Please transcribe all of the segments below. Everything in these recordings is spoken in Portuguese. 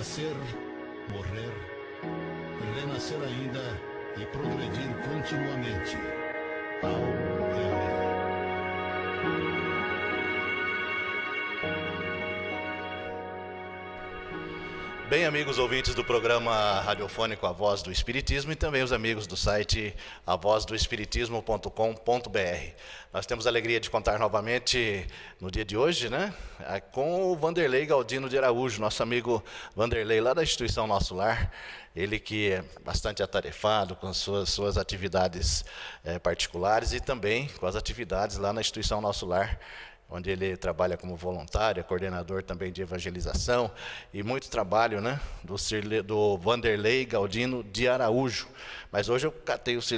nascer, morrer, renascer ainda e progredir continuamente. Ao Ele. Bem, amigos ouvintes do programa radiofônico A Voz do Espiritismo e também os amigos do site avozdoespiritismo.com.br. Nós temos a alegria de contar novamente no dia de hoje, né, com o Vanderlei Galdino de Araújo, nosso amigo Vanderlei, lá da instituição Nosso Lar. Ele que é bastante atarefado com suas atividades particulares e também com as atividades lá na instituição Nosso Lar, onde ele trabalha como voluntário, coordenador também de evangelização, e muito trabalho, né, do Vanderlei Galdino de Araújo. Mas hoje eu catei porque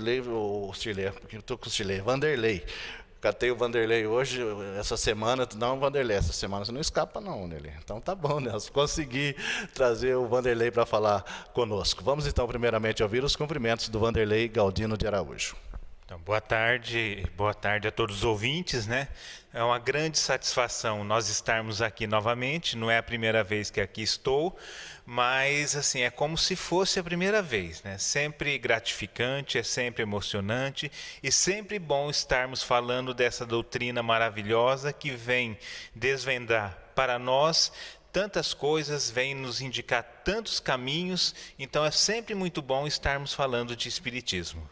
eu estou com o Cirlei, Vanderlei. Catei o Vanderlei hoje, essa semana, não, Vanderlei, essa semana você não escapa não, Vanderlei. Então tá bom, Nelson, consegui trazer o Vanderlei para falar conosco. Vamos então primeiramente ouvir os cumprimentos do Vanderlei Galdino de Araújo. Então, boa tarde a todos os ouvintes, né? É uma grande satisfação nós estarmos aqui novamente, não é a primeira vez que aqui estou, mas assim, é como se fosse a primeira vez, né? Sempre gratificante, é sempre emocionante e sempre bom estarmos falando dessa doutrina maravilhosa que vem desvendar para nós tantas coisas, vem nos indicar tantos caminhos, então é sempre muito bom estarmos falando de Espiritismo.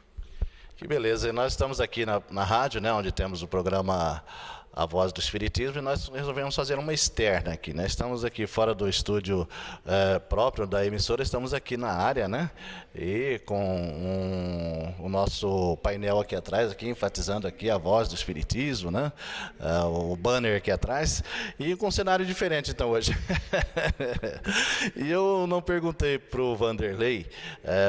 Que beleza, e nós estamos aqui na rádio, né, onde temos o programa A Voz do Espiritismo, e nós resolvemos fazer uma externa aqui, né? Estamos aqui fora do estúdio próprio da emissora, estamos aqui na área, né? E com o nosso painel aqui atrás, aqui, enfatizando aqui a voz do Espiritismo, né? O banner aqui atrás, e com um cenário diferente então hoje. E eu não perguntei para o Vanderlei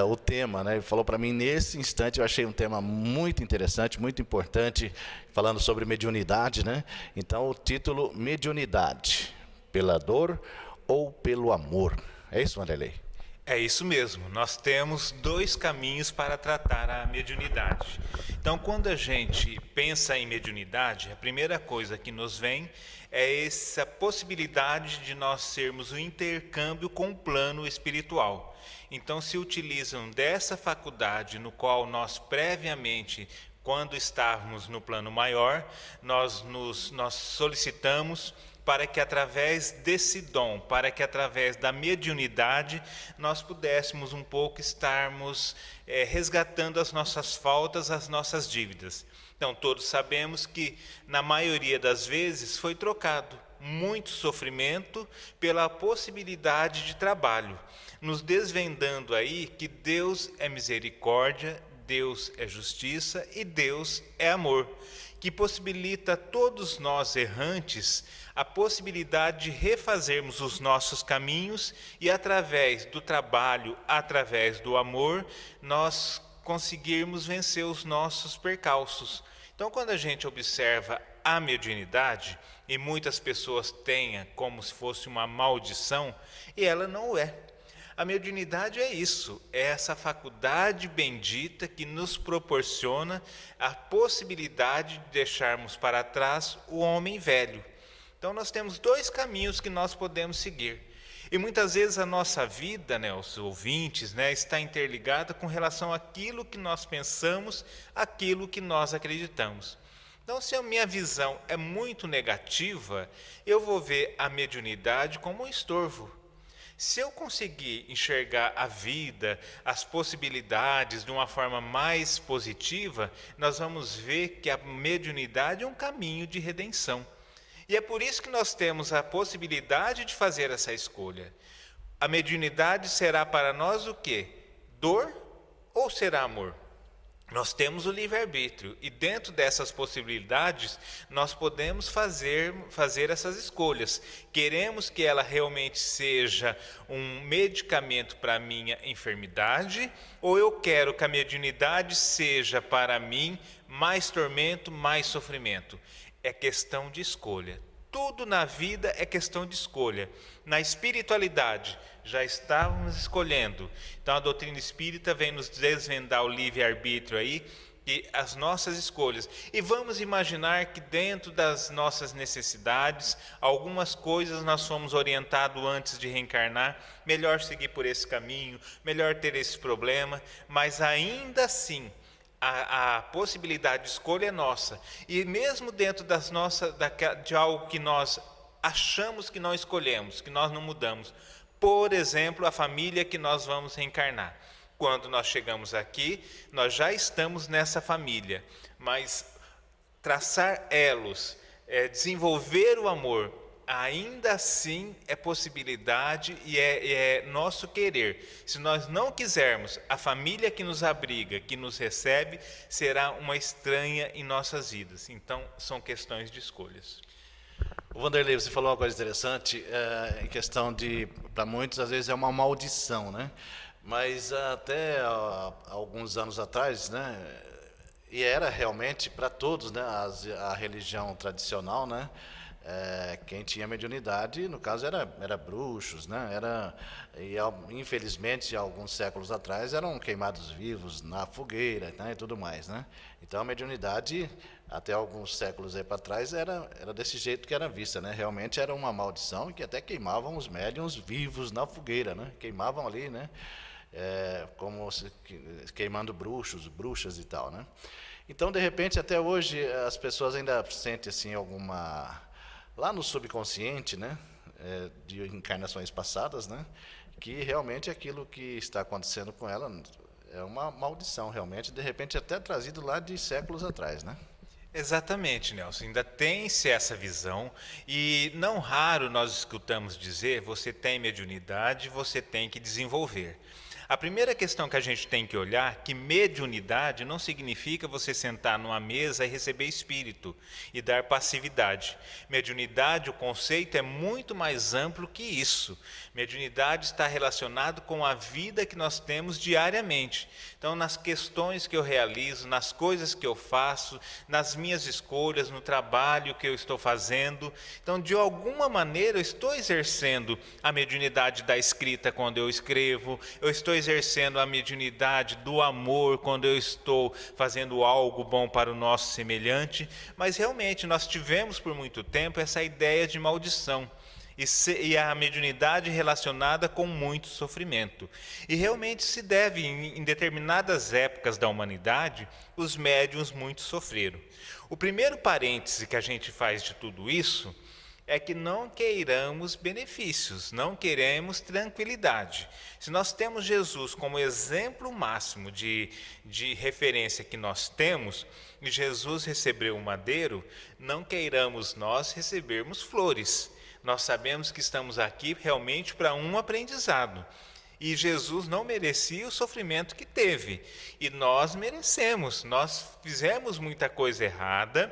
o tema, né? Ele falou para mim nesse instante, eu achei um tema muito interessante, muito importante, falando sobre mediunidade, né? Então, o título, Mediunidade, pela dor ou pelo amor. É isso, Vanderlei? É isso mesmo. Nós temos dois caminhos para tratar a mediunidade. Então, quando a gente pensa em mediunidade, a primeira coisa que nos vem é essa possibilidade de nós sermos o intercâmbio com o plano espiritual. Então, se utilizam dessa faculdade no qual nós previamente, quando estávamos no plano maior, nós solicitamos para que através desse dom, para que através da mediunidade, nós pudéssemos um pouco estarmos resgatando as nossas faltas, as nossas dívidas. Então, todos sabemos que, na maioria das vezes, foi trocado muito sofrimento pela possibilidade de trabalho, nos desvendando aí que Deus é misericórdia, Deus é justiça e Deus é amor, que possibilita a todos nós errantes a possibilidade de refazermos os nossos caminhos e através do trabalho, através do amor, nós conseguirmos vencer os nossos percalços. Então, quando a gente observa a mediunidade, e muitas pessoas têm como se fosse uma maldição, e ela não é. A mediunidade é isso, é essa faculdade bendita que nos proporciona a possibilidade de deixarmos para trás o homem velho. Então nós temos dois caminhos que nós podemos seguir. E muitas vezes a nossa vida, né, os ouvintes, né, está interligada com relação àquilo que nós pensamos, àquilo que nós acreditamos. Então, se a minha visão é muito negativa, eu vou ver a mediunidade como um estorvo. Se eu conseguir enxergar a vida, as possibilidades de uma forma mais positiva, nós vamos ver que a mediunidade é um caminho de redenção. E é por isso que nós temos a possibilidade de fazer essa escolha. A mediunidade será para nós o quê? Dor ou será amor? Nós temos o livre-arbítrio e dentro dessas possibilidades nós podemos fazer essas escolhas. Queremos que ela realmente seja um medicamento para a minha enfermidade ou eu quero que a mediunidade seja para mim mais tormento, mais sofrimento? É questão de escolha. Tudo na vida é questão de escolha. Na espiritualidade, já estávamos escolhendo. Então a doutrina espírita vem nos desvendar o livre-arbítrio aí, e as nossas escolhas. E vamos imaginar que dentro das nossas necessidades, algumas coisas nós fomos orientados antes de reencarnar, melhor seguir por esse caminho, melhor ter esse problema, mas ainda assim, a possibilidade de escolha é nossa. E mesmo dentro de algo que nós achamos que não escolhemos, que nós não mudamos, por exemplo, a família que nós vamos reencarnar. Quando nós chegamos aqui, nós já estamos nessa família, mas traçar elos, desenvolver o amor, ainda assim é possibilidade e é nosso querer. Se nós não quisermos, a família que nos abriga, que nos recebe, será uma estranha em nossas vidas. Então, são questões de escolhas. O Vanderlei, você falou uma coisa interessante, em questão de, para muitos, às vezes é uma maldição, né? Mas até alguns anos atrás, né, e era realmente para todos, né, a religião tradicional, né, quem tinha mediunidade, no caso, era bruxos, né, infelizmente, alguns séculos atrás, eram queimados vivos na fogueira, né, e tudo mais, né. Então, a mediunidade, até alguns séculos aí para trás, era desse jeito que era vista, né, realmente era uma maldição, que até queimavam os médiuns vivos na fogueira, né, queimavam ali, né, como queimando bruxas e tal, né. Então, de repente, até hoje, as pessoas ainda sentem assim alguma, lá no subconsciente, né, de encarnações passadas, né, que realmente aquilo que está acontecendo com ela é uma maldição, realmente, de repente até trazido lá de séculos atrás, né. Exatamente, Nelson. Ainda tem-se essa visão e não raro nós escutamos dizer: você tem mediunidade, você tem que desenvolver. A primeira questão que a gente tem que olhar, que mediunidade não significa você sentar numa mesa e receber espírito e dar passividade. Mediunidade, o conceito é muito mais amplo que isso. Mediunidade está relacionado com a vida que nós temos diariamente. Então, nas questões que eu realizo, nas coisas que eu faço, nas minhas escolhas, no trabalho que eu estou fazendo. Então, de alguma maneira, eu estou exercendo a mediunidade da escrita quando eu escrevo, eu estou exercendo a mediunidade do amor quando eu estou fazendo algo bom para o nosso semelhante, mas realmente nós tivemos por muito tempo essa ideia de maldição e a mediunidade relacionada com muito sofrimento. E realmente se deve, em determinadas épocas da humanidade, os médiuns muito sofreram. O primeiro parêntese que a gente faz de tudo isso é que não queiramos benefícios, não queremos tranquilidade. Se nós temos Jesus como exemplo máximo de referência que nós temos, e Jesus recebeu o madeiro, não queiramos nós recebermos flores. Nós sabemos que estamos aqui realmente para um aprendizado. E Jesus não merecia o sofrimento que teve. E nós merecemos, nós fizemos muita coisa errada.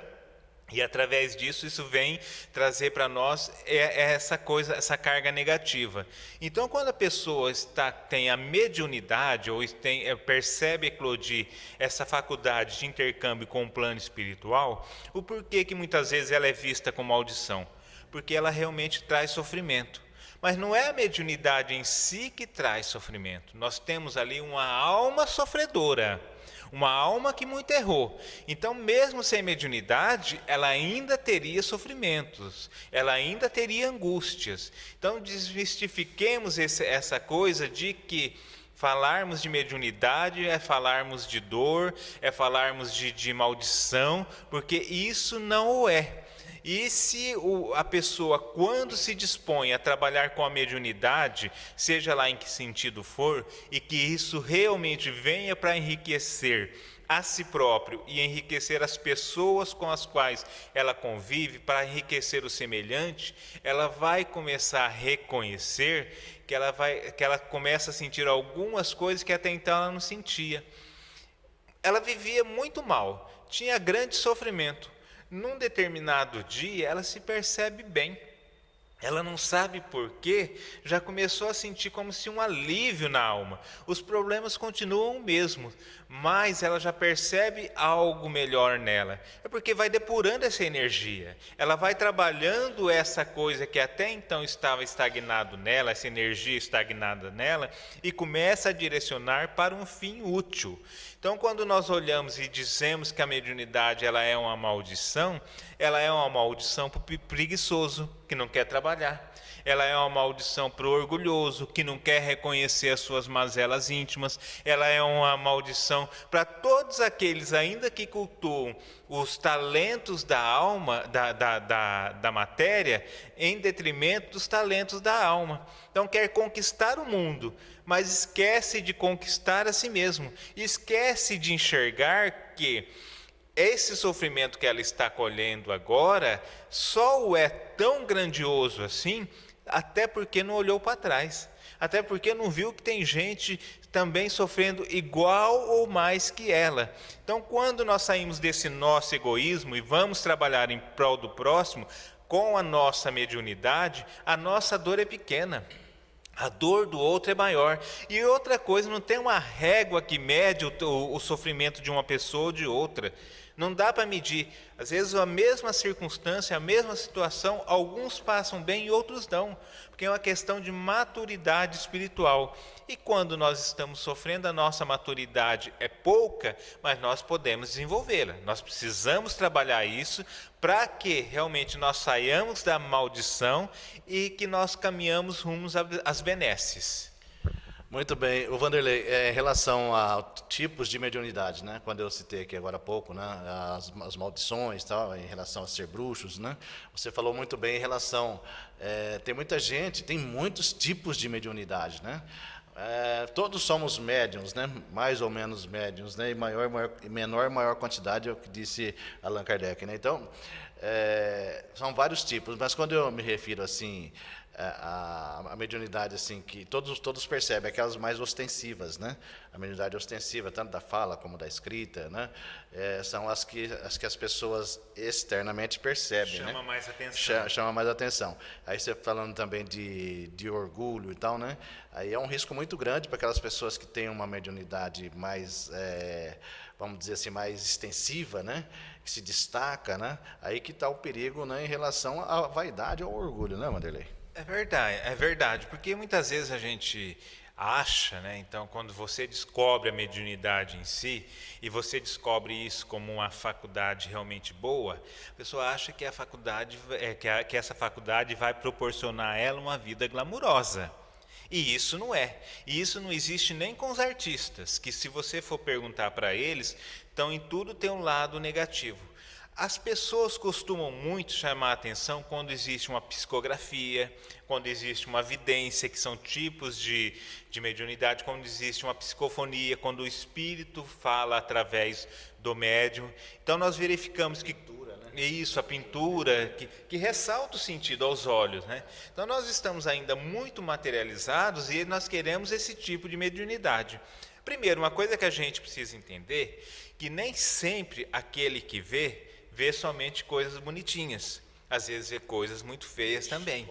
E através disso, isso vem trazer para nós essa carga negativa. Então, quando a pessoa tem a mediunidade, ou percebe eclodir essa faculdade de intercâmbio com o plano espiritual, o porquê que muitas vezes ela é vista como maldição? Porque ela realmente traz sofrimento. Mas não é a mediunidade em si que traz sofrimento. Nós temos ali uma alma sofredora, uma alma que muito errou. Então, mesmo sem mediunidade, ela ainda teria sofrimentos, ela ainda teria angústias. Então, desmistifiquemos essa coisa de que falarmos de mediunidade é falarmos de dor, é falarmos de maldição, porque isso não o é. E se a pessoa, quando se dispõe a trabalhar com a mediunidade, seja lá em que sentido for, e que isso realmente venha para enriquecer a si próprio e enriquecer as pessoas com as quais ela convive, para enriquecer o semelhante, ela vai começar a reconhecer que ela começa a sentir algumas coisas que até então ela não sentia. Ela vivia muito mal, tinha grande sofrimento. Num determinado dia, ela se percebe bem. ela não sabe por quê, já começou a sentir como se um alívio na alma. Os problemas continuam o mesmo, mas ela já percebe algo melhor nela. É porque vai depurando essa energia. Ela vai trabalhando essa coisa que até então estava estagnado nela, essa energia estagnada nela, e começa a direcionar para um fim útil. Então, quando nós olhamos e dizemos que a mediunidade ela é uma maldição para o preguiçoso, que não quer trabalhar. Ela é uma maldição para o orgulhoso, que não quer reconhecer as suas mazelas íntimas. Ela é uma maldição para todos aqueles ainda que cultuam os talentos da alma, da matéria, em detrimento dos talentos da alma. Então quer conquistar o mundo, mas esquece de conquistar a si mesmo. Esquece de enxergar que esse sofrimento que ela está colhendo agora só o é tão grandioso assim, até porque não olhou para trás, até porque não viu que tem gente também sofrendo igual ou mais que ela. Então, quando nós saímos desse nosso egoísmo e vamos trabalhar em prol do próximo, com a nossa mediunidade, a nossa dor é pequena. A dor do outro é maior. E outra coisa, não tem uma régua que mede o sofrimento de uma pessoa ou de outra. Não dá para medir. Às vezes a mesma circunstância, a mesma situação, alguns passam bem e outros não. Porque é uma questão de maturidade espiritual. E quando nós estamos sofrendo, a nossa maturidade é pouca, mas nós podemos desenvolvê-la. Nós precisamos trabalhar isso para que realmente nós saiamos da maldição e que nós caminhamos rumos às benesses. Muito bem. O Vanderlei, em relação a tipos de mediunidade, né? Quando eu citei aqui agora há pouco, né? As maldições, tal, em relação a ser bruxos, né? Você falou muito bem em relação... tem muita gente, tem muitos tipos de mediunidade, né? Todos somos médiuns, né? Mais ou menos médiuns, né? E menor, maior quantidade é o que disse Allan Kardec, né? Então, são vários tipos, mas quando eu me refiro assim a mediunidade assim que todos percebem, aquelas mais ostensivas, né? A mediunidade ostensiva, tanto da fala como da escrita, né? São as que as pessoas externamente percebem, Chama né? mais atenção. Chama mais atenção. Aí você falando também de orgulho e tal, né? Aí é um risco muito grande para aquelas pessoas que têm uma mediunidade mais, vamos dizer assim, mais extensiva, né? Que se destaca, né? Aí que está o perigo, né? Em relação à vaidade ou ao orgulho, né, Vanderlei? É verdade, porque muitas vezes a gente acha, né? Então, quando você descobre a mediunidade em si, e você descobre isso como uma faculdade realmente boa, a pessoa acha que a faculdade, que essa faculdade vai proporcionar a ela uma vida glamurosa. E isso não é. E isso não existe nem com os artistas, que se você for perguntar para eles, então em tudo tem um lado negativo. As pessoas costumam muito chamar a atenção quando existe uma psicografia, quando existe uma vidência, que são tipos de mediunidade, quando existe uma psicofonia, quando o espírito fala através do médium. Então nós verificamos que isso, a pintura, que ressalta o sentido aos olhos, né? Então nós estamos ainda muito materializados e nós queremos esse tipo de mediunidade. Primeiro, uma coisa que a gente precisa entender, que nem sempre aquele que vê somente coisas bonitinhas. Às vezes vê coisas muito feias também.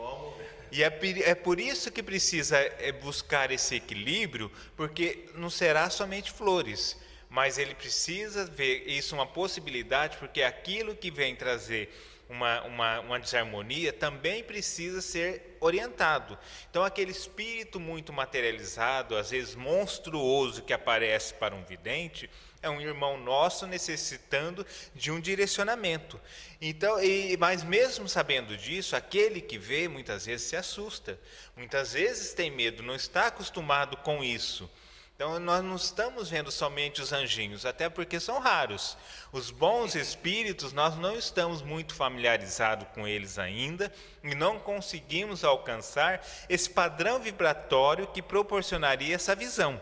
E é por isso que precisa buscar esse equilíbrio, porque não será somente flores, mas ele precisa ver isso uma possibilidade, porque aquilo que vem trazer uma desarmonia também precisa ser orientado. Então, aquele espírito muito materializado, às vezes monstruoso, que aparece para um vidente, é um irmão nosso necessitando de um direcionamento. Então, mas mesmo sabendo disso, aquele que vê muitas vezes se assusta, muitas vezes tem medo, não está acostumado com isso. Então, nós não estamos vendo somente os anjinhos, até porque são raros. Os bons espíritos, nós não estamos muito familiarizados com eles ainda e não conseguimos alcançar esse padrão vibratório que proporcionaria essa visão.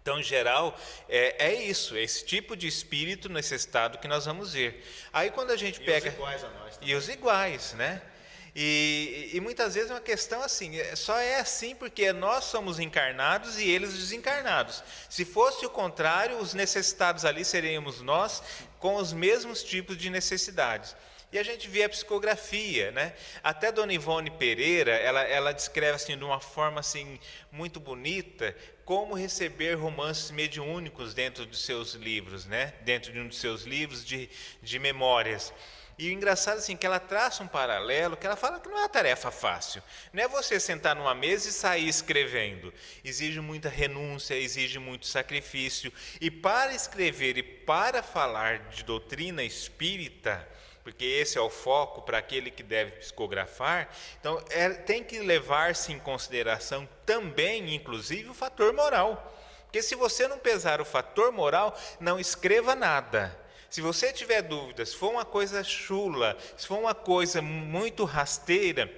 Então, em geral, é isso, é esse tipo de espírito nesse estado que nós vamos ver. Aí, quando a gente pega... Os iguais a nós também. E os iguais, né? E muitas vezes é uma questão assim, só é assim porque nós somos encarnados e eles desencarnados. Se fosse o contrário, os necessitados ali seríamos nós com os mesmos tipos de necessidades. E a gente vê a psicografia, né? Até Dona Ivone Pereira, ela descreve assim, de uma forma assim, muito bonita, como receber romances mediúnicos dentro dos seus livros, né? Dentro de um dos seus livros de memórias. E o engraçado assim, que ela traça um paralelo, que ela fala que não é uma tarefa fácil. Não é você sentar numa mesa e sair escrevendo. Exige muita renúncia, exige muito sacrifício. E para escrever e para falar de doutrina espírita, porque esse é o foco para aquele que deve psicografar, então tem que levar-se em consideração também, inclusive, o fator moral. Porque se você não pesar o fator moral, não escreva nada. Se você tiver dúvidas, se for uma coisa chula, se for uma coisa muito rasteira,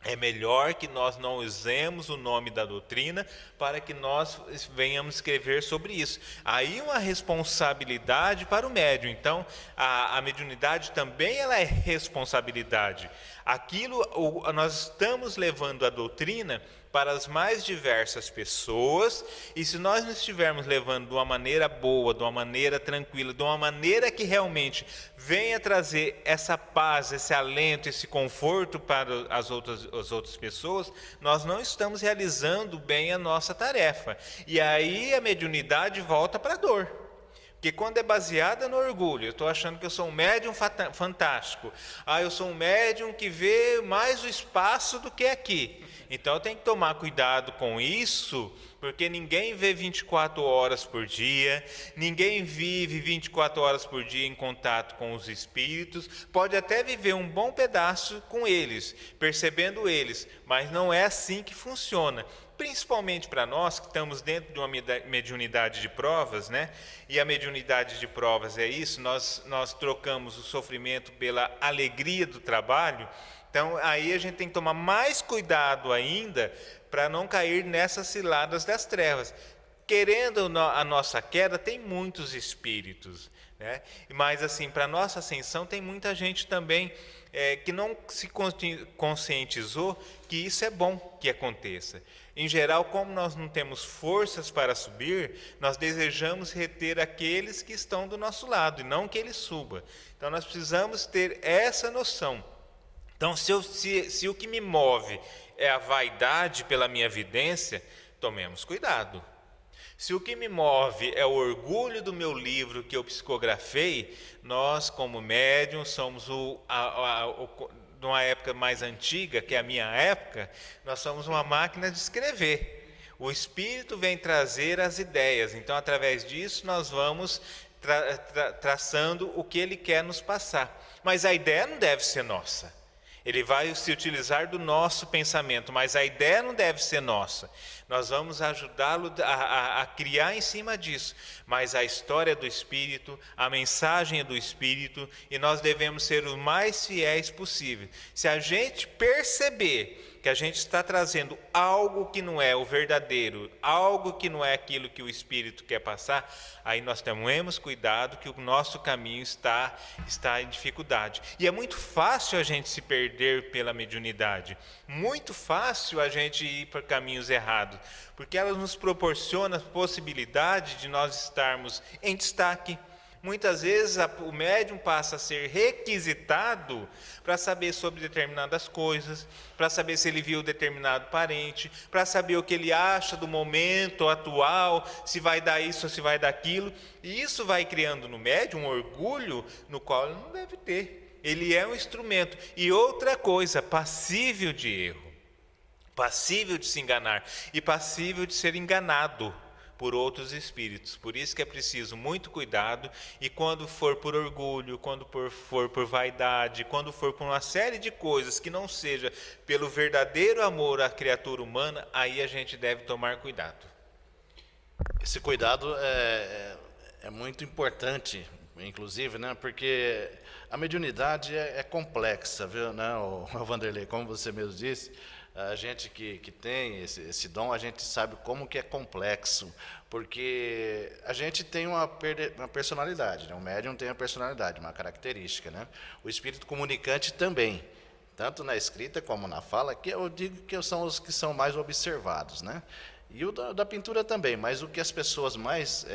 é melhor que nós não usemos o nome da doutrina para que nós venhamos escrever sobre isso. Aí uma responsabilidade para o médium. Então, a mediunidade também ela é responsabilidade. Nós estamos levando a doutrina para as mais diversas pessoas, e se nós não estivermos levando de uma maneira boa, de uma maneira tranquila, de uma maneira que realmente venha trazer essa paz, esse alento, esse conforto para as outras pessoas, nós não estamos realizando bem a nossa tarefa. E aí a mediunidade volta para a dor. Porque quando é baseada no orgulho, eu estou achando que eu sou um médium fantástico. Eu sou um médium que vê mais o espaço do que aqui. Então eu tenho que tomar cuidado com isso, porque ninguém vê 24 horas por dia, ninguém vive 24 horas por dia em contato com os espíritos, pode até viver um bom pedaço com eles, percebendo eles, mas não é assim que funciona. Principalmente para nós que estamos dentro de uma mediunidade de provas, né? E a mediunidade de provas é isso, nós trocamos o sofrimento pela alegria do trabalho. Então aí a gente tem que tomar mais cuidado ainda para não cair nessas ciladas das trevas. Querendo a nossa queda, tem muitos espíritos, né? Mas assim, para a nossa ascensão tem muita gente também que não se conscientizou que isso é bom que aconteça. Em geral, como nós não temos forças para subir, nós desejamos reter aqueles que estão do nosso lado, e não que ele suba. Então nós precisamos ter essa noção. Então, se o que me move é a vaidade pela minha evidência, tomemos cuidado. Se o que me move é o orgulho do meu livro que eu psicografei, nós, como médium, somos de uma época mais antiga, que é a minha época, nós somos uma máquina de escrever. O Espírito vem trazer as ideias, então, através disso, nós vamos traçando o que ele quer nos passar. Mas a ideia não deve ser nossa. Ele vai se utilizar do nosso pensamento, mas a ideia não deve ser nossa. Nós vamos ajudá-lo a criar em cima disso. Mas a história do Espírito, a mensagem é do Espírito, e nós devemos ser os mais fiéis possível. Se a gente perceber que a gente está trazendo algo que não é o verdadeiro, algo que não é aquilo que o Espírito quer passar, aí nós tomemos cuidado que o nosso caminho está em dificuldade. E é muito fácil a gente se perder pela mediunidade, muito fácil a gente ir por caminhos errados, porque ela nos proporciona a possibilidade de nós estarmos em destaque. Muitas vezes o médium passa a ser requisitado para saber sobre determinadas coisas, para saber se ele viu determinado parente, para saber o que ele acha do momento atual, se vai dar isso ou se vai dar aquilo. E isso vai criando no médium um orgulho no qual ele não deve ter. Ele é um instrumento. E outra coisa, passível de erro, passível de se enganar e passível de ser enganado por outros espíritos. Por isso que é preciso muito cuidado, e quando for por orgulho, quando for por vaidade, quando for por uma série de coisas que não seja pelo verdadeiro amor à criatura humana, aí a gente deve tomar cuidado. Esse cuidado é muito importante, inclusive, né? Porque a mediunidade é complexa, viu, né, o Vanderlei, como você mesmo disse. A gente que tem esse dom, a gente sabe como que é complexo, porque a gente tem uma personalidade, né? O médium tem uma personalidade, uma característica, né? O espírito comunicante também, tanto na escrita como na fala, que eu digo que são os que são mais observados, né? E o da pintura também, mas o que as pessoas mais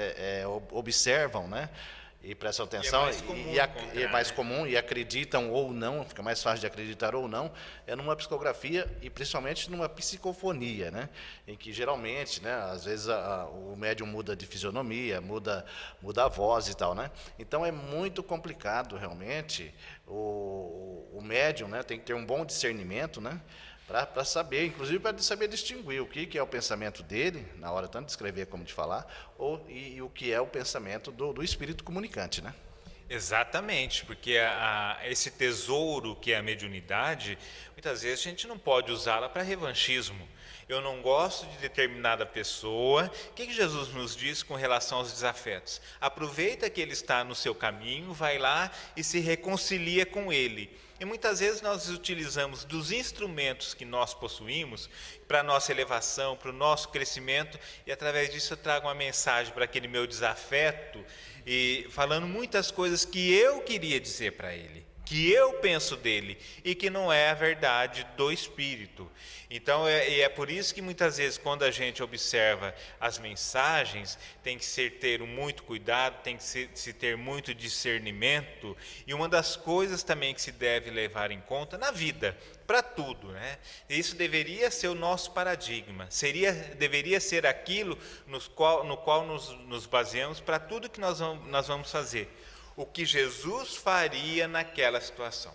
observam, né? e prestam atenção, mais comum e é encontrar, mais né? comum, e acreditam ou não, fica mais fácil de acreditar ou não, é numa psicografia e principalmente numa psicofonia, né? Em que geralmente, né, às vezes o médium muda de fisionomia, muda a voz e tal, né? Então é muito complicado realmente, o médium, né, tem que ter um bom discernimento, né? Para saber, inclusive para saber distinguir o que é o pensamento dele, na hora tanto de escrever como de falar, e o que é o pensamento do espírito comunicante, né? Exatamente, porque esse tesouro que é a mediunidade, muitas vezes a gente não pode usá-la para revanchismo. Eu não gosto de determinada pessoa. O que Jesus nos diz com relação aos desafetos? Aproveita que ele está no seu caminho, vai lá e se reconcilia com ele. E muitas vezes nós utilizamos dos instrumentos que nós possuímos para a nossa elevação, para o nosso crescimento, e através disso eu trago uma mensagem para aquele meu desafeto, e falando muitas coisas que eu queria dizer para ele, que eu penso dele, e que não é a verdade do Espírito. Então, é por isso que muitas vezes, quando a gente observa as mensagens, tem que ter muito cuidado, tem que se ter muito discernimento, e uma das coisas também que se deve levar em conta na vida, para tudo, né? Isso deveria ser o nosso paradigma, deveria ser aquilo no qual nos baseamos para tudo que nós vamos fazer. O que Jesus faria naquela situação.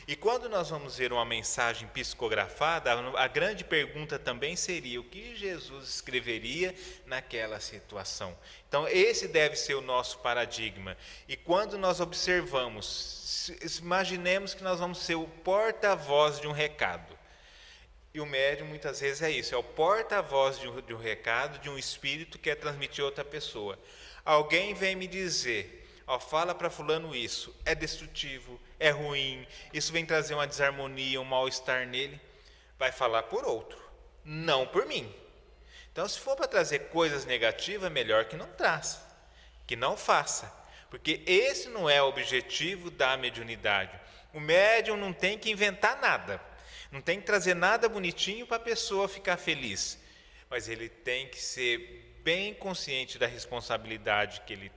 E quando nós vamos ver uma mensagem psicografada, a grande pergunta também seria: o que Jesus escreveria naquela situação? Então, esse deve ser o nosso paradigma. E quando nós observamos, imaginemos que nós vamos ser o porta-voz de um recado. E o médium, muitas vezes, é isso, é o porta-voz de um recado, de um espírito que quer transmitir a outra pessoa. Alguém vem me dizer: fala para fulano isso, é destrutivo, é ruim, isso vem trazer uma desarmonia, um mal-estar nele. Vai falar por outro, não por mim. Então, se for para trazer coisas negativas, melhor que não traça, que não faça, porque esse não é o objetivo da mediunidade. O médium não tem que inventar nada, não tem que trazer nada bonitinho para a pessoa ficar feliz, mas ele tem que ser bem consciente da responsabilidade que ele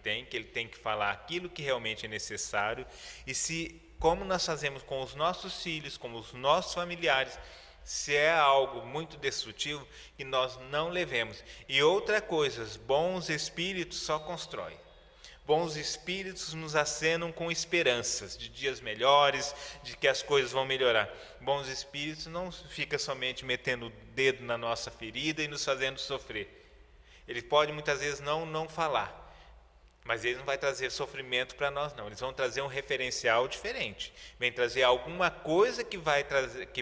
tem que falar aquilo que realmente é necessário, e como nós fazemos com os nossos filhos, com os nossos familiares, se é algo muito destrutivo, que nós não levemos. E outra coisa, bons espíritos só constroem. Bons espíritos nos acenam com esperanças de dias melhores, de que as coisas vão melhorar. Bons espíritos não ficam somente metendo o dedo na nossa ferida e nos fazendo sofrer. Ele pode muitas vezes não falar, mas ele não vai trazer sofrimento para nós, não. Eles vão trazer um referencial diferente. Vem trazer alguma coisa que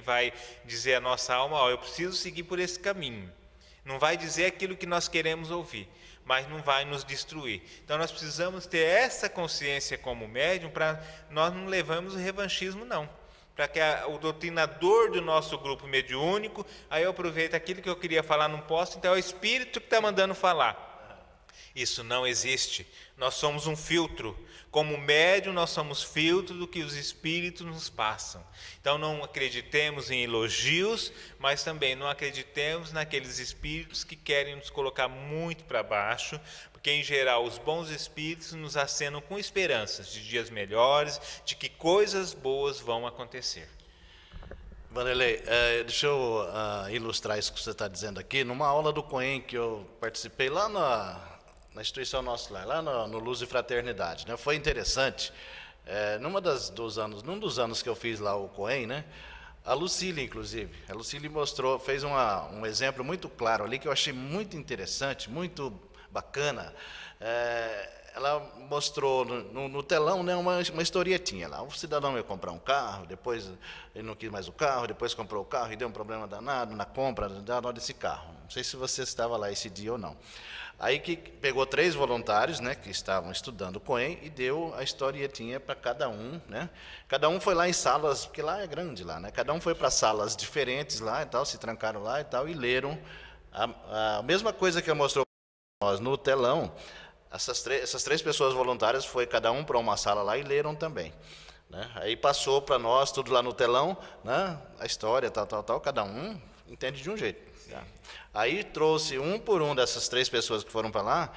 vai dizer à nossa alma: eu preciso seguir por esse caminho. Não vai dizer aquilo que nós queremos ouvir, mas não vai nos destruir. Então nós precisamos ter essa consciência como médium, para nós não levarmos o revanchismo, não. Para que o doutrinador do nosso grupo mediúnico, aí eu aproveito aquilo que eu queria falar, não posso, então é o espírito que está mandando falar. Isso não existe. Nós somos um filtro. Como médium, nós somos filtro do que os espíritos nos passam. Então não acreditemos em elogios, mas também não acreditemos naqueles espíritos que querem nos colocar muito para baixo, porque em geral os bons espíritos nos acenam com esperanças de dias melhores, de que coisas boas vão acontecer. Vanderlei, deixa eu ilustrar isso que você está dizendo aqui. Numa aula do COEM que eu participei lá na instituição nossa, lá no Luz e Fraternidade, né? Foi interessante. Num dos anos que eu fiz lá o COEM, né? A Lucília, inclusive, fez um exemplo muito claro ali, que eu achei muito interessante, muito bacana. Ela mostrou no telão, né, uma historietinha lá. O cidadão ia comprar um carro, depois ele não quis mais o carro, depois comprou o carro e deu um problema danado na compra desse carro. Não sei se você estava lá esse dia ou não. Aí que pegou 3 voluntários, né, que estavam estudando o COEM, e deu a historietinha para cada um, né? Cada um foi lá em salas, porque lá é grande lá, né? Cada um foi para salas diferentes lá e tal, se trancaram lá e tal, e leram a mesma coisa que ela mostrou para nós no telão. Essas três pessoas voluntárias foi cada um para uma sala lá e leram também, né? Aí passou para nós tudo lá no telão, né? A história, tal, cada um entende de um jeito. Tá? Aí trouxe um por um dessas 3 pessoas que foram para lá,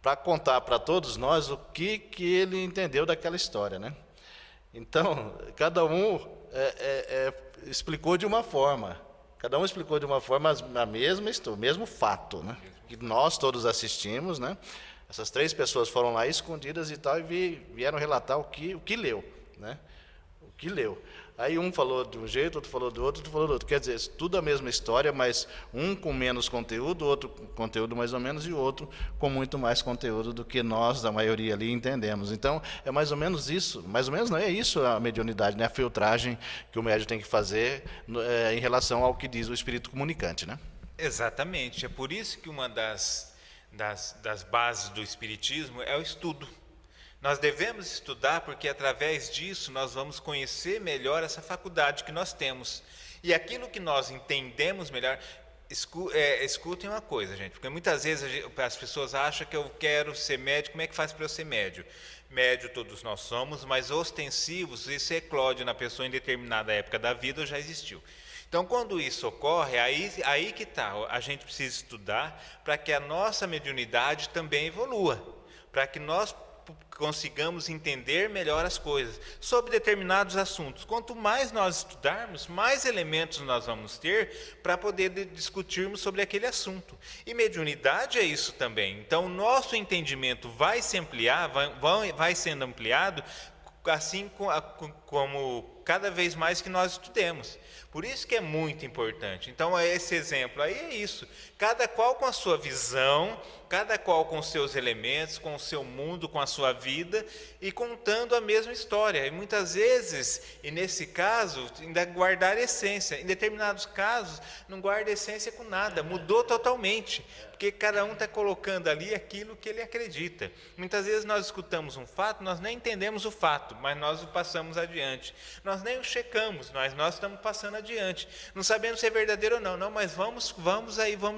para contar para todos nós o que ele entendeu daquela história, né? Então, cada um explicou de uma forma. Cada um explicou de uma forma a mesma história, o mesmo fato, né? Que nós todos assistimos, né? Essas 3 pessoas foram lá escondidas e tal e vieram relatar o que leu, né? O que leu. Aí um falou de um jeito, outro falou do outro, outro falou do outro. Quer dizer, tudo a mesma história, mas um com menos conteúdo, outro com conteúdo mais ou menos, e o outro com muito mais conteúdo do que nós, a maioria ali, entendemos. Então, é mais ou menos isso, mais ou menos não é isso a mediunidade, né? A filtragem que o médium tem que fazer em relação ao que diz o espírito comunicante, né? Exatamente. É por isso que uma das bases do espiritismo é o estudo. Nós devemos estudar porque através disso nós vamos conhecer melhor essa faculdade que nós temos. E aquilo que nós entendemos melhor, escutem uma coisa, gente, porque muitas vezes as pessoas acham que eu quero ser médio, como é que faz para eu ser médio? Médio todos nós somos, mas ostensivos, isso eclode na pessoa em determinada época da vida ou já existiu. Então, quando isso ocorre, aí que está, a gente precisa estudar para que a nossa mediunidade também evolua, para que nós consigamos entender melhor as coisas sobre determinados assuntos. Quanto mais nós estudarmos, mais elementos nós vamos ter para poder discutirmos sobre aquele assunto. E mediunidade é isso também. Então, o nosso entendimento vai se ampliar, vai sendo ampliado, assim como cada vez mais que nós estudemos. Por isso que é muito importante. Então, esse exemplo aí é isso. Cada qual com a sua visão, cada qual com os seus elementos, com o seu mundo, com a sua vida, e contando a mesma história. E muitas vezes, e nesse caso, ainda guardar essência. Em determinados casos, não guarda essência com nada, mudou totalmente. Porque cada um está colocando ali aquilo que ele acredita. Muitas vezes nós escutamos um fato, nós nem entendemos o fato, mas nós o passamos adiante. Nós nem o checamos, nós estamos passando adiante. Não sabemos se é verdadeiro ou não, mas vamos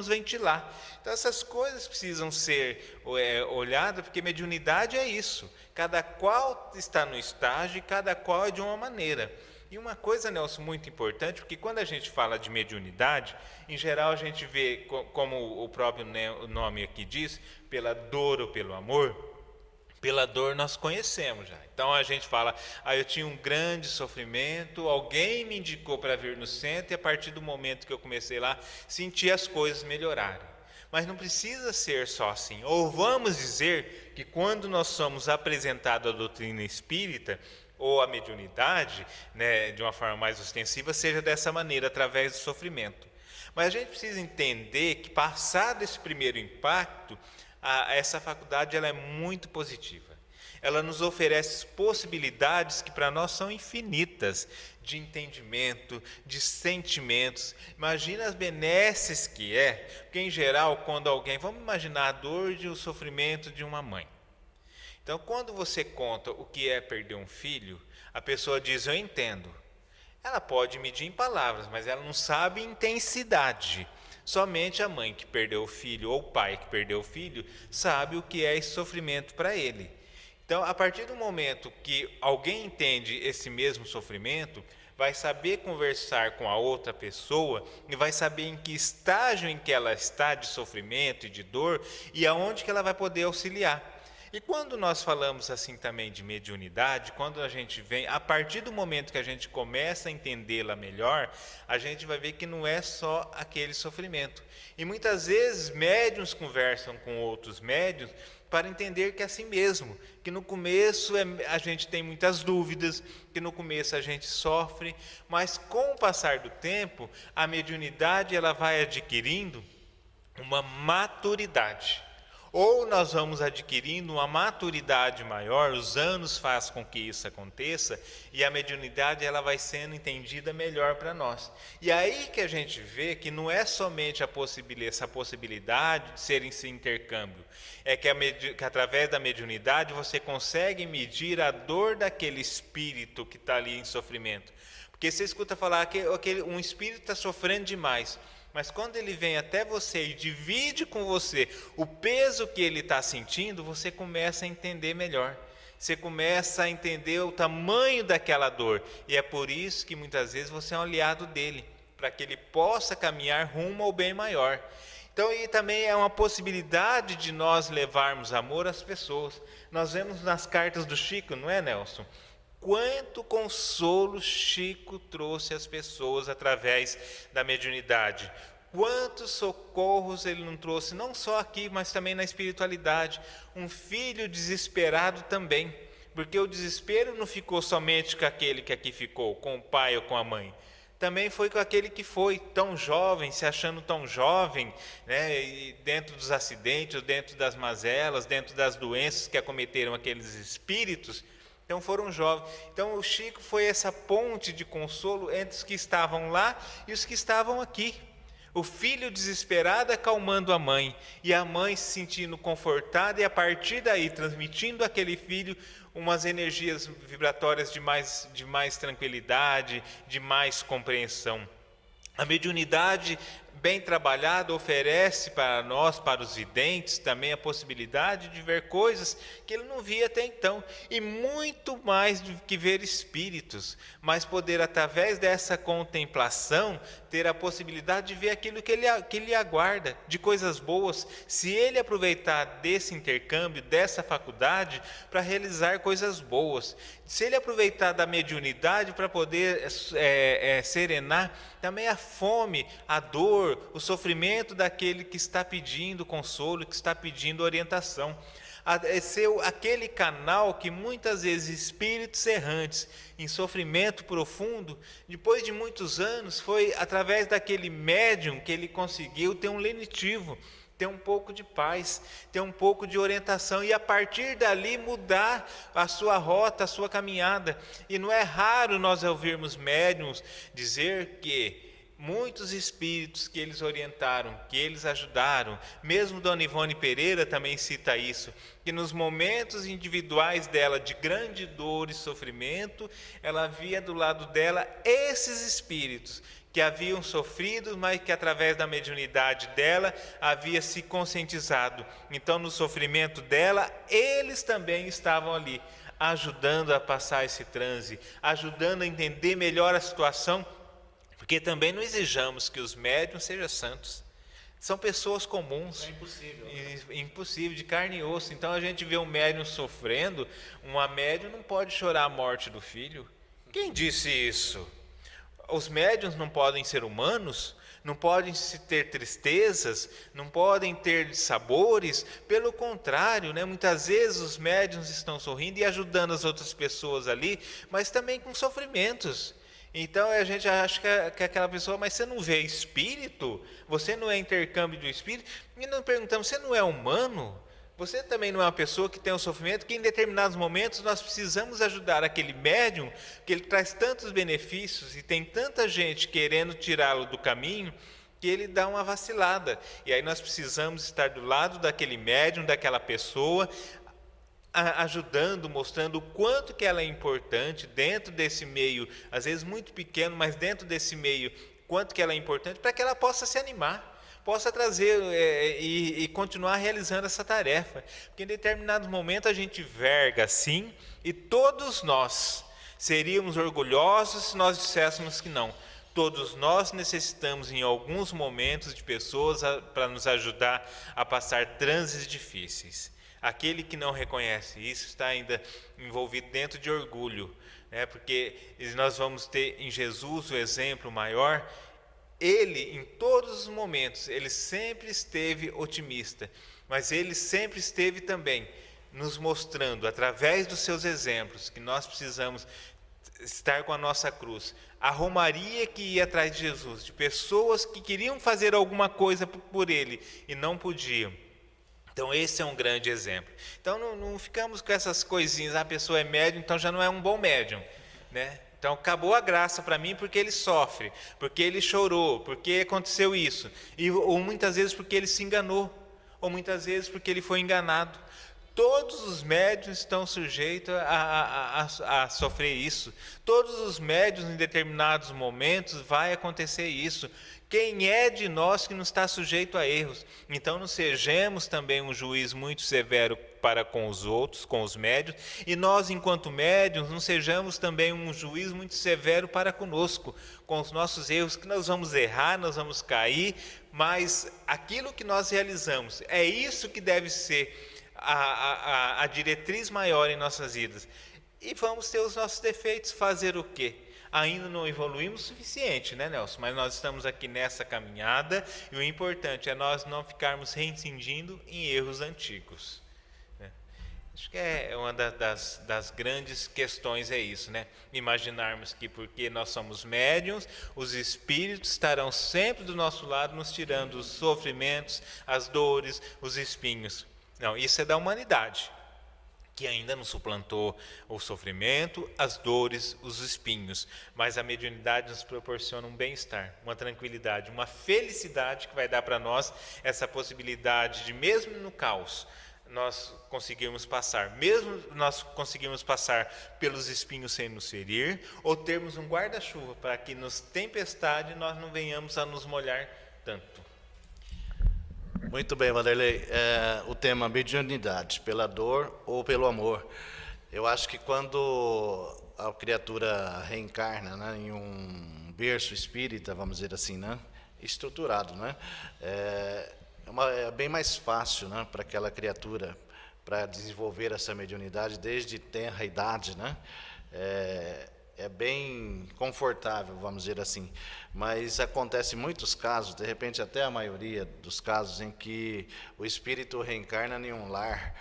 ventilar. Então essas coisas precisam ser olhadas, porque mediunidade é isso. Cada qual está no estágio e cada qual é de uma maneira. E uma coisa, Nelson, muito importante, porque quando a gente fala de mediunidade, em geral a gente vê, como o próprio nome aqui diz, pela dor ou pelo amor. Pela dor nós conhecemos já. Então a gente fala, eu tinha um grande sofrimento, alguém me indicou para vir no centro e a partir do momento que eu comecei lá, senti as coisas melhorarem. Mas não precisa ser só assim. Ou vamos dizer que quando nós somos apresentados à doutrina espírita, ou a mediunidade, né, de uma forma mais ostensiva, seja dessa maneira, através do sofrimento. Mas a gente precisa entender que, passado esse primeiro impacto, essa faculdade ela é muito positiva. Ela nos oferece possibilidades que para nós são infinitas, de entendimento, de sentimentos. Imagina as benesses que é, porque em geral, quando alguém, vamos imaginar a dor e o sofrimento de uma mãe. Então, quando você conta o que é perder um filho, a pessoa diz, eu entendo. Ela pode medir em palavras, mas ela não sabe intensidade. Somente a mãe que perdeu o filho ou o pai que perdeu o filho sabe o que é esse sofrimento para ele. Então, a partir do momento que alguém entende esse mesmo sofrimento, vai saber conversar com a outra pessoa e vai saber em que estágio em que ela está de sofrimento e de dor e aonde que ela vai poder auxiliar. E quando nós falamos assim também de mediunidade, quando a gente vem, a partir do momento que a gente começa a entendê-la melhor, a gente vai ver que não é só aquele sofrimento. E muitas vezes médiuns conversam com outros médiuns para entender que é assim mesmo, que no começo a gente tem muitas dúvidas, que no começo a gente sofre, mas com o passar do tempo, a mediunidade ela vai adquirindo uma maturidade. Ou nós vamos adquirindo uma maturidade maior, os anos fazem com que isso aconteça, e a mediunidade ela vai sendo entendida melhor para nós. E aí que a gente vê que não é somente essa possibilidade de ser esse intercâmbio, é que através da mediunidade você consegue medir a dor daquele espírito que está ali em sofrimento. Porque você escuta falar que um espírito está sofrendo demais, mas quando ele vem até você e divide com você o peso que ele está sentindo, você começa a entender melhor. Você começa a entender o tamanho daquela dor. E é por isso que muitas vezes você é um aliado dele, para que ele possa caminhar rumo ao bem maior. Então, e também é uma possibilidade de nós levarmos amor às pessoas. Nós vemos nas cartas do Chico, não é, Nelson? Quanto consolo Chico trouxe às pessoas através da mediunidade. Quantos socorros ele não trouxe, não só aqui, mas também na espiritualidade. Um filho desesperado também, porque o desespero não ficou somente com aquele que aqui ficou, com o pai ou com a mãe. Também foi com aquele que foi tão jovem, se achando tão jovem, né, e dentro dos acidentes, dentro das mazelas, dentro das doenças que acometeram aqueles espíritos. Então foram jovens. Então o Chico foi essa ponte de consolo entre os que estavam lá e os que estavam aqui. O filho desesperado acalmando a mãe, e a mãe se sentindo confortada, e a partir daí transmitindo àquele filho umas energias vibratórias de mais tranquilidade, de mais compreensão. A mediunidade bem trabalhada oferece para nós, para os videntes, também a possibilidade de ver coisas que ele não via até então, e muito mais do que ver espíritos, mas poder, através dessa contemplação, ter a possibilidade de ver aquilo que ele aguarda, de coisas boas, se ele aproveitar desse intercâmbio, dessa faculdade, para realizar coisas boas. Se ele aproveitar da mediunidade para poder serenar também a fome, a dor, o sofrimento daquele que está pedindo consolo, que está pedindo orientação. Ser aquele canal que muitas vezes espíritos errantes, em sofrimento profundo, depois de muitos anos, foi através daquele médium que ele conseguiu ter um lenitivo, ter um pouco de paz, ter um pouco de orientação, e a partir dali mudar a sua rota, a sua caminhada. E não é raro nós ouvirmos médiuns dizer que muitos espíritos que eles orientaram, que eles ajudaram, mesmo Dona Ivone Pereira também cita isso, que nos momentos individuais dela de grande dor e sofrimento, ela via do lado dela esses espíritos que haviam sofrido, mas que através da mediunidade dela havia se conscientizado. Então, no sofrimento dela, eles também estavam ali, ajudando a passar esse transe, ajudando a entender melhor a situação, porque também não exijamos que os médiuns sejam santos. São pessoas comuns. É impossível. Impossível, de carne e osso. Então a gente vê um médium sofrendo, uma médium não pode chorar a morte do filho. Quem disse isso? Os médiuns não podem ser humanos? Não podem ter tristezas? Não podem ter sabores? Pelo contrário, né? Muitas vezes os médiuns estão sorrindo e ajudando as outras pessoas ali, mas também com sofrimentos. Então a gente acha que aquela pessoa, mas você não vê espírito? Você não é intercâmbio do espírito? E nós perguntamos, você não é humano? Você também não é uma pessoa que tem um sofrimento, que em determinados momentos nós precisamos ajudar aquele médium, que ele traz tantos benefícios e tem tanta gente querendo tirá-lo do caminho, que ele dá uma vacilada. E aí nós precisamos estar do lado daquele médium, daquela pessoa, ajudando, mostrando o quanto que ela é importante dentro desse meio, às vezes muito pequeno, mas dentro desse meio, quanto que ela é importante, para que ela possa se animar, possa trazer e continuar realizando essa tarefa. Porque em determinados momentos a gente verga assim, e todos nós seríamos orgulhosos se nós disséssemos que não. Todos nós necessitamos em alguns momentos de pessoas para nos ajudar a passar transes difíceis. Aquele que não reconhece isso está ainda envolvido dentro de orgulho, né? Porque nós vamos ter em Jesus o exemplo maior. Ele, em todos os momentos, ele sempre esteve otimista, mas ele sempre esteve também nos mostrando, através dos seus exemplos, que nós precisamos estar com a nossa cruz. A romaria que ia atrás de Jesus, de pessoas que queriam fazer alguma coisa por ele e não podiam. Então esse é um grande exemplo. Então não ficamos com essas coisinhas, a pessoa é médium, então já não é um bom médium, né? Então acabou a graça para mim porque ele sofre, porque ele chorou, porque aconteceu isso, ou muitas vezes porque ele se enganou, ou muitas vezes porque ele foi enganado. Todos os médiuns estão sujeitos a sofrer isso. Todos os médiuns, em determinados momentos, vai acontecer isso. Quem é de nós que não está sujeito a erros? Então não sejamos também um juiz muito severo para com os outros, com os médiuns, e nós, enquanto médiuns, não sejamos também um juiz muito severo para conosco, com os nossos erros, que nós vamos errar, nós vamos cair, mas aquilo que nós realizamos, é isso que deve ser a diretriz maior em nossas vidas. E vamos ter os nossos defeitos, fazer o quê? Ainda não evoluímos o suficiente, né, Nelson? Mas nós estamos aqui nessa caminhada e o importante é nós não ficarmos reincidindo em erros antigos. Né? Acho que é uma das grandes questões é isso, né? Imaginarmos que porque nós somos médiuns, os espíritos estarão sempre do nosso lado, nos tirando os sofrimentos, as dores, os espinhos. Não, isso é da humanidade, que ainda não suplantou o sofrimento, as dores, os espinhos, mas a mediunidade nos proporciona um bem-estar, uma tranquilidade, uma felicidade que vai dar para nós essa possibilidade de, mesmo no caos, nós conseguirmos passar, mesmo nós conseguirmos passar pelos espinhos sem nos ferir, ou termos um guarda-chuva para que nos tempestade nós não venhamos a nos molhar tanto. Muito bem, Vanderlei. O tema mediunidade, pela dor ou pelo amor. Eu acho que quando a criatura reencarna, né, em um berço espírita, vamos dizer assim, né, estruturado, né, é bem mais fácil, né, para aquela criatura, para desenvolver essa mediunidade desde tenra idade, né, é bem confortável, vamos dizer assim, mas acontece muitos casos, de repente até a maioria dos casos, em que o espírito reencarna em um lar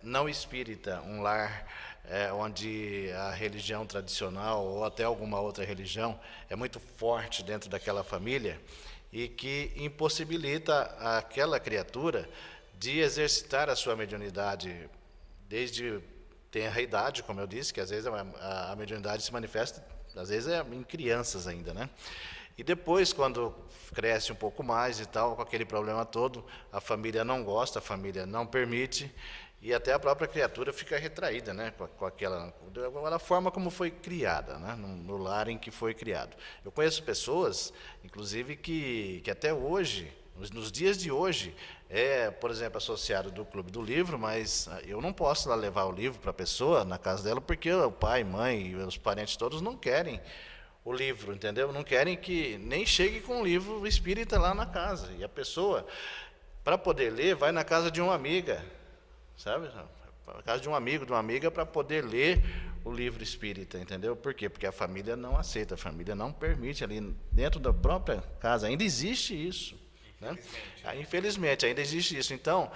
não espírita, um lar onde a religião tradicional ou até alguma outra religião é muito forte dentro daquela família e que impossibilita aquela criatura de exercitar a sua mediunidade desde tenra idade, como eu disse, que às vezes a mediunidade se manifesta, às vezes em crianças ainda, né? E depois, quando cresce um pouco mais e tal, com aquele problema todo, a família não gosta, a família não permite, e até a própria criatura fica retraída, né? Com aquela forma como foi criada, né? No lar em que foi criado. Eu conheço pessoas, inclusive, que até hoje, nos dias de hoje, por exemplo, associado do Clube do Livro, mas eu não posso lá levar o livro para a pessoa, na casa dela, porque o pai, mãe e os parentes todos não querem o livro, entendeu? Não querem que nem chegue com o livro espírita lá na casa. E a pessoa, para poder ler, vai na casa de uma amiga, sabe? Na casa de um amigo, de uma amiga, para poder ler o livro espírita, entendeu? Por quê? Porque a família não aceita, a família não permite ali dentro da própria casa. Ainda existe isso. Né? Infelizmente, ainda existe isso. Então,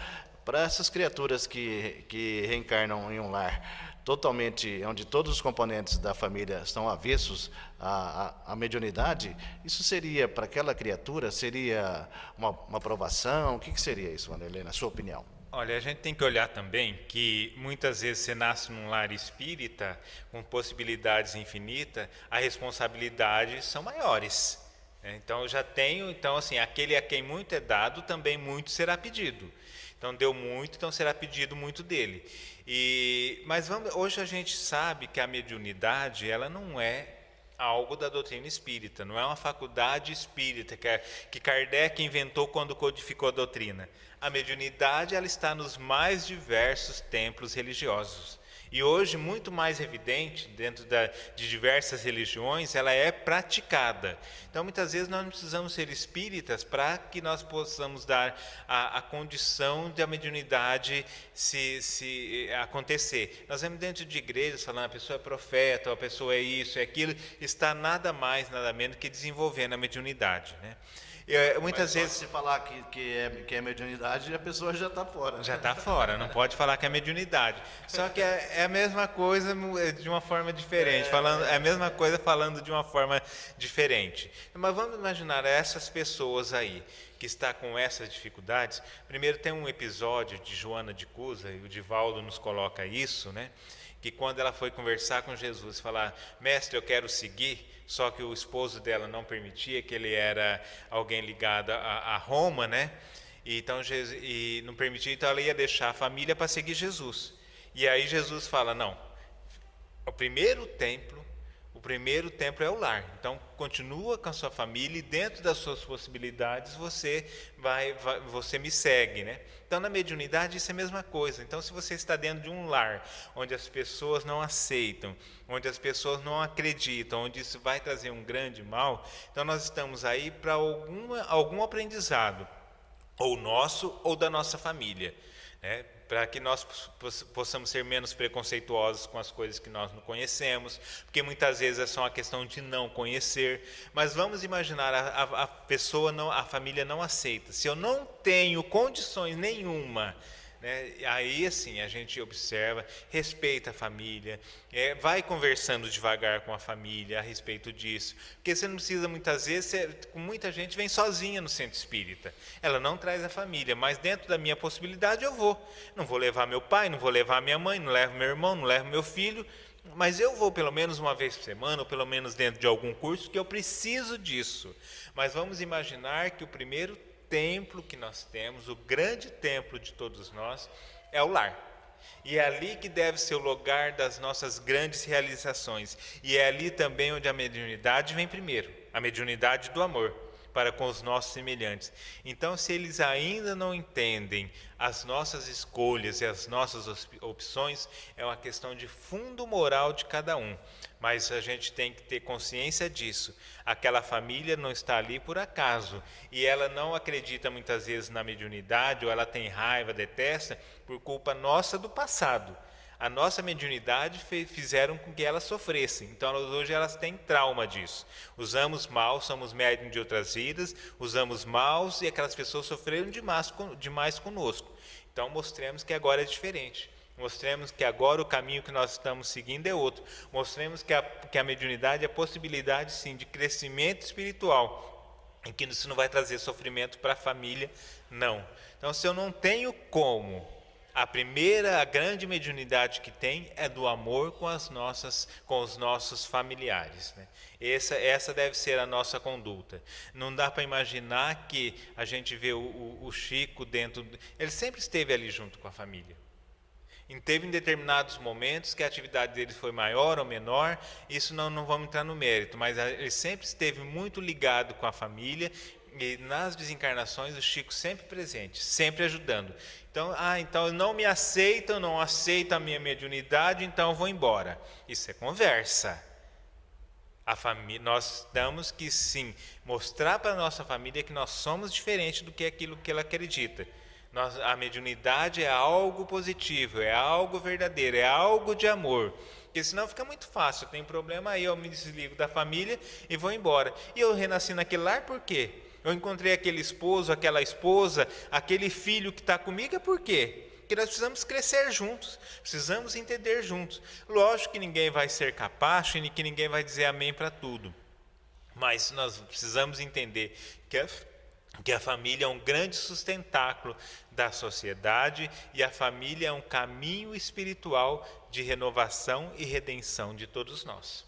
para essas criaturas que reencarnam em um lar totalmente, onde todos os componentes da família estão avessos à mediunidade, isso seria, para aquela criatura, seria uma provação? O que seria isso, Vanderlei, na sua opinião? Olha, a gente tem que olhar também que muitas vezes você nasce num lar espírita, com possibilidades infinitas, as responsabilidades são maiores. Então, eu já tenho, assim, aquele a quem muito é dado, também muito será pedido. Então, deu muito, então será pedido muito dele. Mas hoje a gente sabe que a mediunidade, ela não é algo da doutrina espírita, não é uma faculdade espírita que Kardec inventou quando codificou a doutrina. A mediunidade, ela está nos mais diversos templos religiosos. E hoje, muito mais evidente, dentro de diversas religiões, ela é praticada. Então, muitas vezes, nós não precisamos ser espíritas para que nós possamos dar a condição de a mediunidade se acontecer. Nós vemos dentro de igrejas falando, a pessoa é profeta, a pessoa é isso, é aquilo, está nada mais, nada menos que desenvolvendo a mediunidade, né? Muitas vezes se falar que é mediunidade, a pessoa já está fora. Já está fora, não pode falar que é mediunidade. Só que é a mesma coisa de uma forma diferente, é a mesma coisa falando de uma forma diferente. Mas vamos imaginar essas pessoas aí, que está com essas dificuldades. Primeiro tem um episódio de Joana de Cusa, e o Divaldo nos coloca isso, né? Que quando ela foi conversar com Jesus, falar, mestre, eu quero seguir, só que o esposo dela não permitia, que ele era alguém ligado a Roma, né? Então, e não permitia, então ela ia deixar a família para seguir Jesus. E aí Jesus fala, não, o primeiro templo, primeiro templo é o lar. Então, continua com a sua família e dentro das suas possibilidades você você me segue, né? Então, na mediunidade isso é a mesma coisa. Então, se você está dentro de um lar onde as pessoas não aceitam, onde as pessoas não acreditam, onde isso vai trazer um grande mal, então nós estamos aí para algum aprendizado, ou nosso ou da nossa família, né? Para que nós possamos ser menos preconceituosos com as coisas que nós não conhecemos, porque muitas vezes é só uma questão de não conhecer. Mas vamos imaginar, a pessoa, a família não aceita. Se eu não tenho condições nenhuma, né, aí assim a gente observa, respeita a família, vai conversando devagar com a família a respeito disso, porque você não precisa muitas vezes, muita gente vem sozinha no centro espírita, ela não traz a família, mas dentro da minha possibilidade eu não vou levar meu pai, não vou levar minha mãe, não levo meu irmão, não levo meu filho, mas eu vou pelo menos uma vez por semana, ou pelo menos dentro de algum curso, que eu preciso disso. Mas vamos imaginar que o primeiro templo que nós temos, o grande templo de todos nós, é o lar. E é ali que deve ser o lugar das nossas grandes realizações. E é ali também onde a mediunidade vem primeiro, a mediunidade do amor para com os nossos semelhantes. Então, se eles ainda não entendem as nossas escolhas e as nossas opções, é uma questão de fundo moral de cada um. Mas a gente tem que ter consciência disso. Aquela família não está ali por acaso. E ela não acredita muitas vezes na mediunidade, ou ela tem raiva, detesta, por culpa nossa do passado. A nossa mediunidade fizeram com que elas sofressem. Então, hoje elas têm trauma disso. Usamos mal, somos médiuns de outras vidas, usamos maus e aquelas pessoas sofreram demais conosco. Então, mostremos que agora é diferente. Mostremos que agora o caminho que nós estamos seguindo é outro. Mostremos que a mediunidade é a possibilidade, sim, de crescimento espiritual, e que isso não vai trazer sofrimento para a família, não. Então, se eu não tenho como, a grande mediunidade que tem é do amor com os nossos familiares, né? Essa deve ser a nossa conduta. Não dá para imaginar que a gente vê o Chico ele sempre esteve ali junto com a família. E teve em determinados momentos que a atividade dele foi maior ou menor, isso não vamos entrar no mérito, mas ele sempre esteve muito ligado com a família, e nas desencarnações o Chico sempre presente, sempre ajudando. Então não me aceitam, não aceitam a minha mediunidade, então eu vou embora. Isso é conversa. Nós temos que sim mostrar para a nossa família que nós somos diferentes do que aquilo que ela acredita. A mediunidade é algo positivo, é algo verdadeiro, é algo de amor. Porque senão fica muito fácil, tem problema aí, eu me desligo da família e vou embora. E eu renasci naquele lar por quê? Eu encontrei aquele esposo, aquela esposa, aquele filho que está comigo, é por quê? Porque nós precisamos crescer juntos, precisamos entender juntos. Lógico que ninguém vai ser capacho e que ninguém vai dizer amém para tudo. Mas nós precisamos entender que a família é um grande sustentáculo da sociedade e a família é um caminho espiritual de renovação e redenção de todos nós.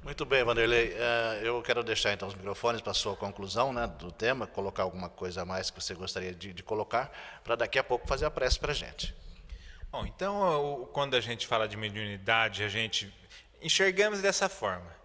Muito bem, Vanderlei. Eu quero deixar então os microfones para a sua conclusão, né, do tema, colocar alguma coisa a mais que você gostaria de colocar, para daqui a pouco fazer a prece para a gente. Bom, então, quando a gente fala de mediunidade, a gente enxergamos dessa forma.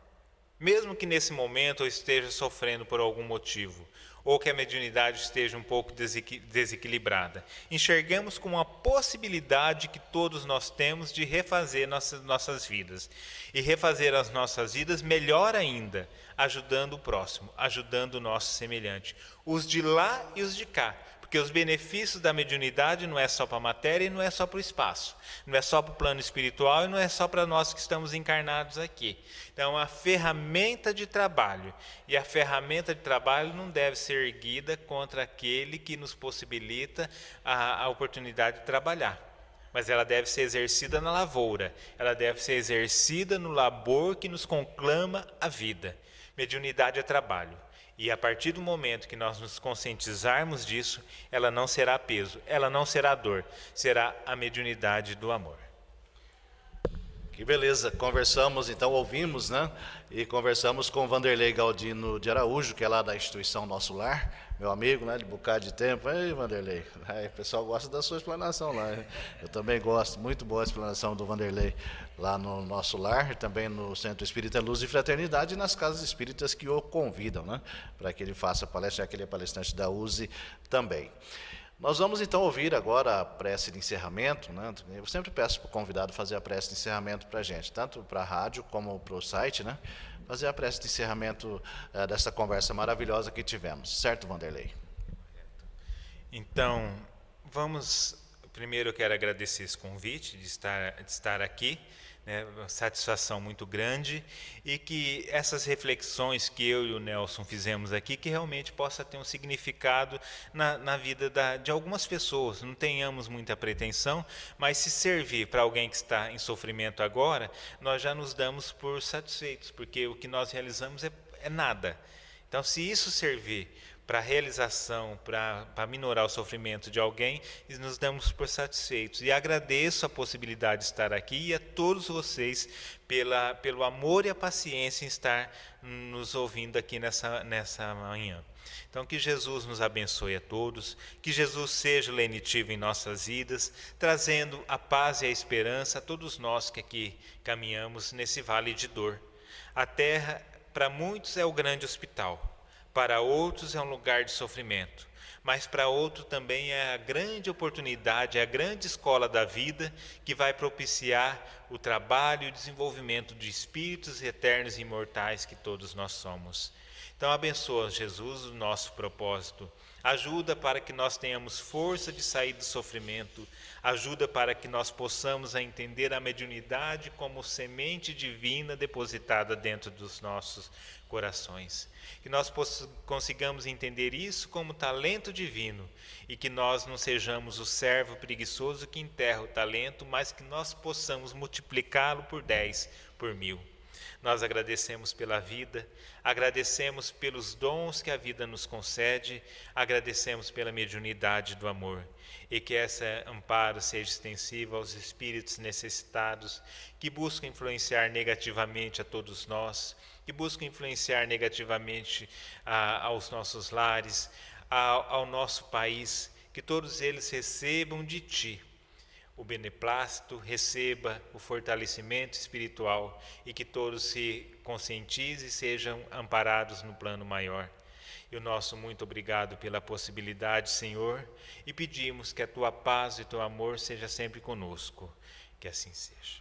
Mesmo que nesse momento eu esteja sofrendo por algum motivo, ou que a mediunidade esteja um pouco desequilibrada, enxergamos como uma possibilidade que todos nós temos de refazer nossas vidas. E refazer as nossas vidas melhor ainda, ajudando o próximo, ajudando o nosso semelhante. Os de lá e os de cá. Porque os benefícios da mediunidade não é só para a matéria e não é só para o espaço. Não é só para o plano espiritual e não é só para nós que estamos encarnados aqui. Então, é uma ferramenta de trabalho. E a ferramenta de trabalho não deve ser erguida contra aquele que nos possibilita a oportunidade de trabalhar. Mas ela deve ser exercida na lavoura. Ela deve ser exercida no labor que nos conclama a vida. Mediunidade é trabalho. E a partir do momento que nós nos conscientizarmos disso, ela não será peso, ela não será dor, será a mediunidade do amor. Que beleza, conversamos, então ouvimos, né? E conversamos com o Vanderlei Galdino de Araújo, que é lá da instituição Nosso Lar, meu amigo, né? De bocado de tempo. Ei, Vanderlei, o pessoal gosta da sua explanação lá. Eu também gosto, muito boa a explanação do Vanderlei lá no Nosso Lar, também no Centro Espírita Luz e Fraternidade e nas casas espíritas que o convidam, né? Para que ele faça palestra, já que ele é palestrante da USE também. Nós vamos então ouvir agora a prece de encerramento, né? Eu sempre peço para o convidado fazer a prece de encerramento para a gente, tanto para a rádio como para o site, né? Fazer a prece de encerramento dessa conversa maravilhosa que tivemos. Certo, Vanderlei? Então, primeiro eu quero agradecer esse convite de estar aqui, né, uma satisfação muito grande, e que essas reflexões que eu e o Nelson fizemos aqui, que realmente possa ter um significado na vida de algumas pessoas. Não tenhamos muita pretensão, mas se servir para alguém que está em sofrimento agora, nós já nos damos por satisfeitos, porque o que nós realizamos é nada. Então, se isso servir para a realização, para minorar o sofrimento de alguém, nos damos por satisfeitos. E agradeço a possibilidade de estar aqui e a todos vocês pelo amor e a paciência em estar nos ouvindo aqui nessa manhã. Então, que Jesus nos abençoe a todos, que Jesus seja lenitivo em nossas vidas, trazendo a paz e a esperança a todos nós que aqui caminhamos nesse vale de dor. A terra, para muitos, é o grande hospital. Para outros é um lugar de sofrimento, mas para outro também é a grande oportunidade, é a grande escola da vida que vai propiciar o trabalho e o desenvolvimento de espíritos eternos e imortais que todos nós somos. Então abençoa, Jesus, o nosso propósito. Ajuda para que nós tenhamos força de sair do sofrimento. Ajuda para que nós possamos entender a mediunidade como semente divina depositada dentro dos nossos corações. Que nós consigamos entender isso como talento divino e que nós não sejamos o servo preguiçoso que enterra o talento, mas que nós possamos multiplicá-lo por 10, por 1000. Nós agradecemos pela vida, agradecemos pelos dons que a vida nos concede, agradecemos pela mediunidade do amor e que esse amparo seja extensivo aos espíritos necessitados que buscam influenciar negativamente a todos nós, que buscam influenciar negativamente aos nossos lares, ao nosso país, que todos eles recebam de Ti o beneplácito, receba o fortalecimento espiritual e que todos se conscientizem e sejam amparados no plano maior. E o nosso muito obrigado pela possibilidade, Senhor, e pedimos que a Tua paz e o Teu amor seja sempre conosco. Que assim seja.